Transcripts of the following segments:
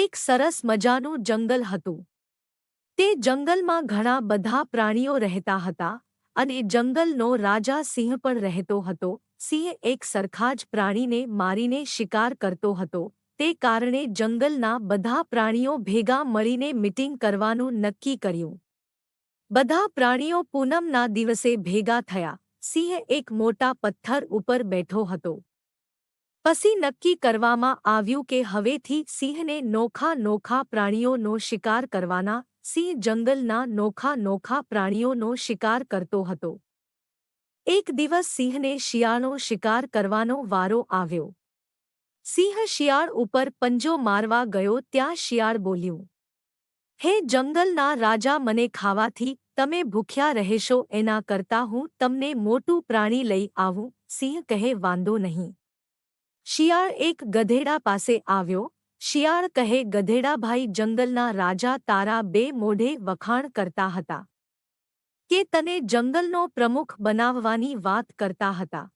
એક સરસ મજાનું જંગલ હતું। તે જંગલમાં ઘણા બધા પ્રાણીઓ રહેતા હતા અને જંગલનો રાજા સિંહ પણ રહેતો હતો। સિંહ એક સરખા જ પ્રાણીને મારીને શિકાર કરતો હતો। તે કારણે જંગલના બધા પ્રાણીઓ ભેગા મળીને મીટિંગ કરવાનું નક્કી કર્યું। બધા પ્રાણીઓ પૂનમના દિવસે ભેગા થયા। સિંહ એક મોટા પથ્થર ઉપર બેઠો હતો। પછી નક્કી કરવામાં આવ્યું કે હવેથી સિંહને નોખા નોખા પ્રાણીઓનો શિકાર કરવાના। સિંહ જંગલના નોખા નોખા પ્રાણીઓનો શિકાર કરતો હતો। એક દિવસ સિંહને શિયાળનો શિકાર કરવાનો વારો આવ્યો। સિંહ શિયાળ ઉપર પંજો મારવા ગયો ત્યાં શિયાળ બોલ્યું, હે જંગલના રાજા, મને ખાવાથી તમે ભૂખ્યા રહેશો એના કરતાં હું તમને મોટું પ્રાણી લઈ આવું। સિંહ કહે, વાંધો નહીં। શિયાળ એક ગધેડા પાસે આવ્યો। શિયાળ કહે, ગધેડાભાઈ, જંગલના રાજા તારા બે મોઢે વખાણ કરતા હતા કે તને જંગલનો પ્રમુખ બનાવવાની વાત કરતા હતા।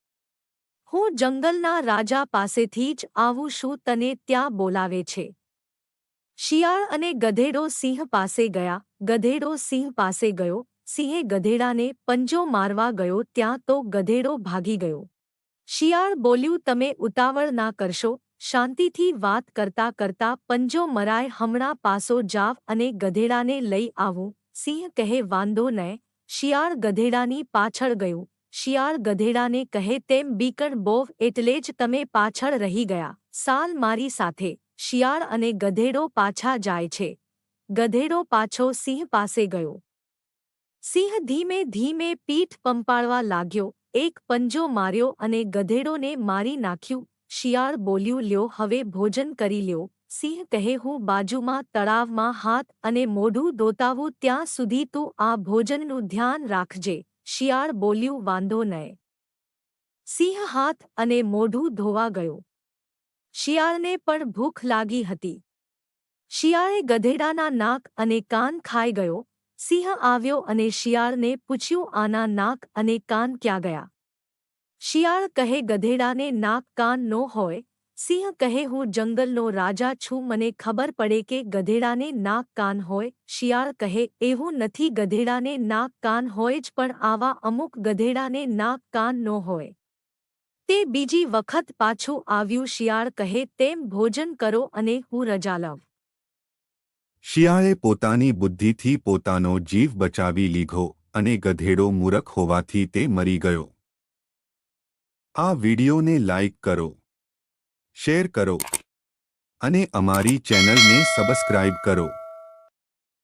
હું જંગલના રાજા પાસેથી જ આવું છું, તને ત્યાં બોલાવે છે। શિયાળ અને ગધેડો સિંહ પાસે ગયા। ગધેડો સિંહ પાસે ગયો। સિંહે ગધેડાને પંજો મારવા ગયો ત્યાં તો ગધેડો ભાગી ગયો। શિયાળ બોલ્યું, તમે ઉતાવળ ના કરશો, શાંતિથી વાત કરતા કરતા પંજો મરાય, હમણાં પાસો જાવ અને ગધેડાને લઈ આવું। સિંહ કહે, વાંધો નહીં। શિયાળ ગધેડાની પાછળ ગયું। શિયાળ ગધેડાને કહે, તેમ બીકણ બોવ એટલે જ તમે પાછળ રહી ગયા, સાલ મારી સાથે। શિયાળ અને ગધેડો પાછા જાય છે। ગધેડો પાછો સિંહ પાસે ગયો। સિંહ ધીમે ધીમે પીઠ પંપાળવા લાગ્યો। એક પંજો માર્યો અને ગધેડોને મારી નાખ્યું। શિયાળ બોલ્યું, લ્યો હવે ભોજન કરી લ્યો। સિંહ કહે, હું બાજુમાં તળાવમાં હાથ અને મોઢું ધોતાવું ત્યાં સુધી તું આ ભોજનનું ધ્યાન રાખજે। શિયાળ બોલ્યું, વાંધો નહીં। સિંહ હાથ અને મોઢું ધોવા ગયો। શિયાળને પણ ભૂખ લાગી હતી। શિયાળે ગધેડાના નાક અને કાન ખાઈ ગયો। સિંહ આવ્યો અને શિયાળને પૂછ્યું, આના નાક અને કાન ક્યાં ગયા? શિયાળ કહે, ગધેડાને નાક કાન નો હોય। સિંહ કહે, હું જંગલનો રાજા છું, મને ખબર પડે કે ગધેડાને નાક કાન હોય। શિયાળ કહે, એવું નથી, ગધેડાને નાક કાન હોય જ, પણ આવા અમુક ગધેડાને નાક કાન નો હોય। તે બીજી વખત પાછું આવ્યું। શિયાળ કહે, તેમ ભોજન કરો અને હું રજા લઉં। શિયાળે પોતાની બુદ્ધિથી પોતાનો જીવ બચાવી લીધો અને ગધેડો મૂરખ હોવાથી તે મરી ગયો। આ વિડિયોને લાઇક કરો, શેર કરો અને અમારી ચેનલને સબસ્ક્રાઇબ કરો।